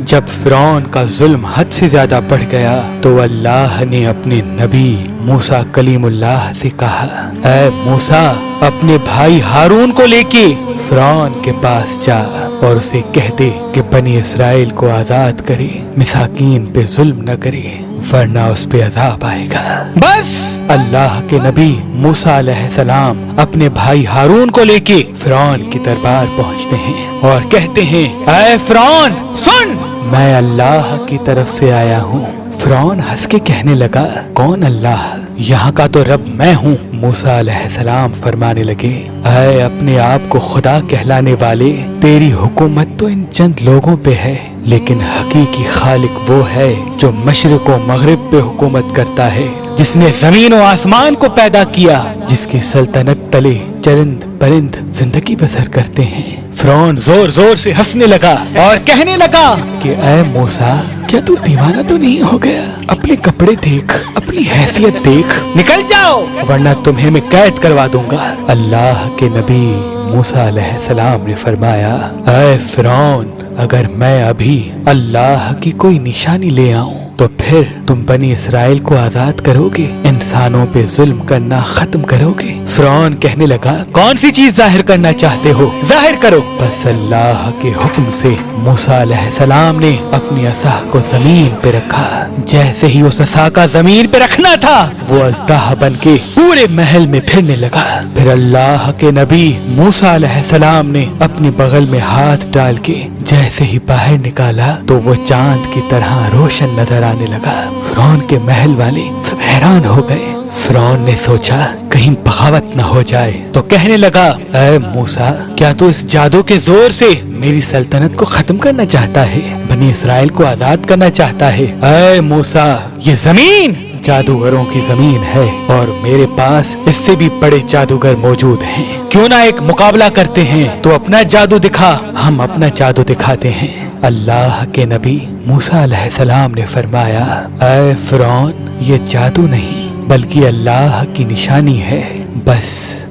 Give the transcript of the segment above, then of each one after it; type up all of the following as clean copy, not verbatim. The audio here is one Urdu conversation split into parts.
جب فرعون کا ظلم حد سے زیادہ بڑھ گیا تو اللہ نے اپنے نبی موسیٰ کلیم اللہ سے کہا، اے موسیٰ اپنے بھائی ہارون کو لے کے فرعون کے پاس جا اور اسے کہہ دے کہ بنی اسرائیل کو آزاد کرے، مساکین پہ ظلم نہ کرے ورنہ اس پہ عذاب آئے گا۔ بس اللہ کے نبی موسیٰ علیہ السلام اپنے بھائی ہارون کو لے کے فرعون کی دربار پہنچتے ہیں اور کہتے ہیں، اے فرعون سن، میں اللہ کی طرف سے آیا ہوں۔ فرعون ہنس کے کہنے لگا، کون اللہ؟ یہاں کا تو رب میں ہوں۔ موسیٰ علیہ السلام فرمانے لگے، اے اپنے آپ کو خدا کہلانے والے، تیری حکومت تو ان چند لوگوں پہ ہے، لیکن حقیقی خالق وہ ہے جو مشرق و مغرب پہ حکومت کرتا ہے، جس نے زمین و آسمان کو پیدا کیا، جس کی سلطنت تلے چرند پرند زندگی بسر کرتے ہیں۔ فرعون زور زور سے ہنسنے لگا اور کہنے لگا کہ اے موسیٰ، کیا تو دیوانہ تو نہیں ہو گیا؟ اپنے کپڑے دیکھ، اپنی حیثیت دیکھ، نکل جاؤ ورنہ تمہیں میں قید کروا دوں گا۔ اللہ کے نبی موسیٰ علیہ السلام نے فرمایا، اے فرعون، اگر میں ابھی اللہ کی کوئی نشانی لے آؤں تو پھر تم بنی اسرائیل کو آزاد کرو گے، انسانوں پہ ظلم کرنا ختم کرو گے؟ فرعون کہنے لگا، کون سی چیز ظاہر کرنا چاہتے ہو؟ ظاہر کرو۔ بس اللہ کے حکم سے موسیٰ علیہ السلام نے اپنی عصا کو زمین پہ رکھا۔ جیسے ہی اس عصا کا زمین پہ رکھنا تھا، وہ اژدہا بن کے پورے محل میں پھرنے لگا۔ پھر اللہ کے نبی موسیٰ علیہ السلام نے اپنی بغل میں ہاتھ ڈال کے جیسے ہی باہر نکالا تو وہ چاند کی طرح روشن نظر آنے لگا۔ فرعون کے محل والے سب حیران ہو گئے۔ فرعون نے سوچا کہیں بغاوت نہ ہو جائے تو کہنے لگا، اے موسیٰ، کیا تو اس جادو کے زور سے میری سلطنت کو ختم کرنا چاہتا ہے، بنی اسرائیل کو آزاد کرنا چاہتا ہے؟ اے موسیٰ، یہ زمین جادوگروں کی زمین ہے اور میرے پاس اس سے بھی بڑے جادوگر موجود ہیں، کیوں نہ ایک مقابلہ کرتے ہیں؟ تو اپنا جادو دکھا، ہم اپنا جادو دکھاتے ہیں۔ اللہ کے نبی موسیٰ علیہ السلام نے فرمایا، اے فرعون، یہ جادو نہیں بلکہ اللہ کی نشانی ہے۔ بس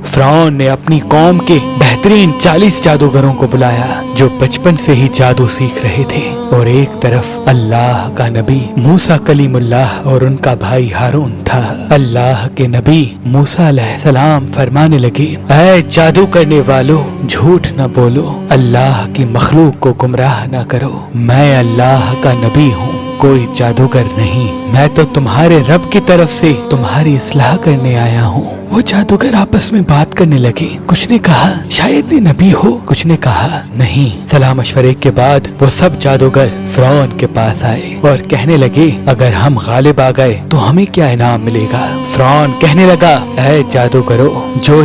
فرعون نے اپنی قوم کے بہترین 40 جادوگروں کو بلایا جو بچپن سے ہی جادو سیکھ رہے تھے، اور ایک طرف اللہ کا نبی موسیٰ کلیم اللہ اور ان کا بھائی ہارون تھا۔ اللہ کے نبی موسیٰ علیہ السلام فرمانے لگے، اے جادو کرنے والو، جھوٹ نہ بولو، اللہ کی مخلوق کو گمراہ نہ کرو، میں اللہ کا نبی ہوں، کوئی جادوگر نہیں، میں تو تمہارے رب کی طرف سے تمہاری اصلاح کرنے آیا ہوں۔ وہ جادوگر آپس میں بات کرنے لگے، کچھ نے کہا شاید یہ نبی ہو، کچھ نے کہا نہیں۔ صلاح مشورے کے بعد وہ سب جادوگر فرعون کے پاس آئے اور کہنے لگے، اگر ہم غالب آ گئے تو ہمیں کیا انعام ملے گا؟ فرعون کہنے لگا، اے جادوگرو،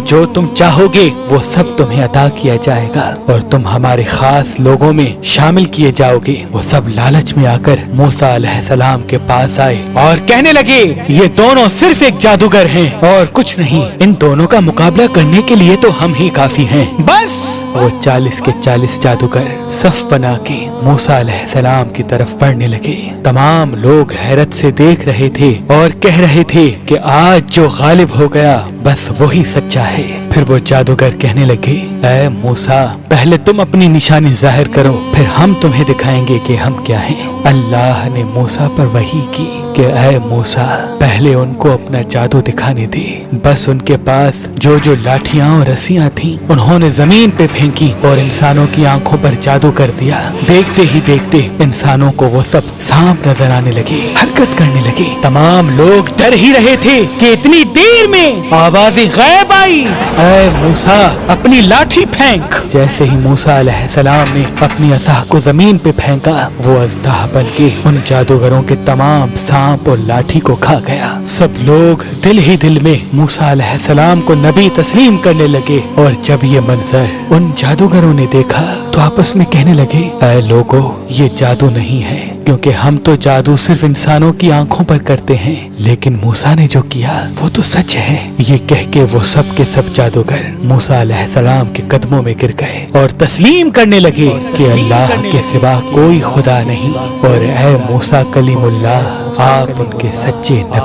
جو تم چاہو گے وہ سب تمہیں عطا کیا جائے گا اور تم ہمارے خاص لوگوں میں شامل کیے جاؤ گے۔ وہ سب لالچ میں آ کر موسیٰ علیہ السلام کے پاس آئے اور کہنے لگے، یہ دونوں صرف ایک جادوگر ہیں اور کچھ نہیں، ان دونوں کا مقابلہ کرنے کے لیے تو ہم ہی کافی ہیں۔ بس وہ 40 کے 40 جادوگر صف بنا کے موسیٰ علیہ السلام کی طرف بڑھنے لگے۔ تمام لوگ حیرت سے دیکھ رہے تھے اور کہہ رہے تھے کہ آج جو غالب ہو گیا بس وہی سچا ہے۔ پھر وہ جادوگر کہنے لگے، اے موسیٰ، پہلے تم اپنی نشانی ظاہر کرو، پھر ہم تمہیں دکھائیں گے کہ ہم کیا ہیں۔ اللہ نے موسیٰ پر وحی کی کہ اے موسیٰ، پہلے ان کو اپنا جادو دکھانے دے۔ بس ان کے پاس جو لاٹھیاں اور رسیاں تھیں انہوں نے زمین پہ پھینکی اور انسانوں کی آنکھوں پر جادو کر دیا۔ دیکھتے ہی دیکھتے انسانوں کو وہ سب سانپ نظر آنے لگے، حرکت کرنے لگے۔ تمام لوگ ڈر ہی رہے تھے کہ اتنی دیر میں آوازیں غائب آئی، اے موسیٰ اپنی لاٹھی پھینک۔ جیسے ہی موسیٰ علیہ السلام نے اپنی عصا کو زمین پہ پھینکا، وہ اژدہا بن کے ان جادوگروں کے تمام سانپ اور لاٹھی کو کھا گیا۔ سب لوگ دل ہی دل میں موسیٰ علیہ السلام کو نبی تسلیم کرنے لگے، اور جب یہ منظر ان جادوگروں نے دیکھا تو آپس میں کہنے لگے، اے لوگو، یہ جادو نہیں ہے، کیونکہ ہم تو جادو صرف انسانوں کی آنکھوں پر کرتے ہیں، لیکن موسیٰ نے جو کیا وہ تو سچ ہے۔ یہ کہہ کے وہ سب کے سب جادوگر موسیٰ علیہ السلام کے قدموں میں گر گئے اور تسلیم کرنے لگے کہ اللہ کے سوا کوئی خدا نہیں، اور اے موسیٰ کلیم اللہ، آپ ان کے سچے نبی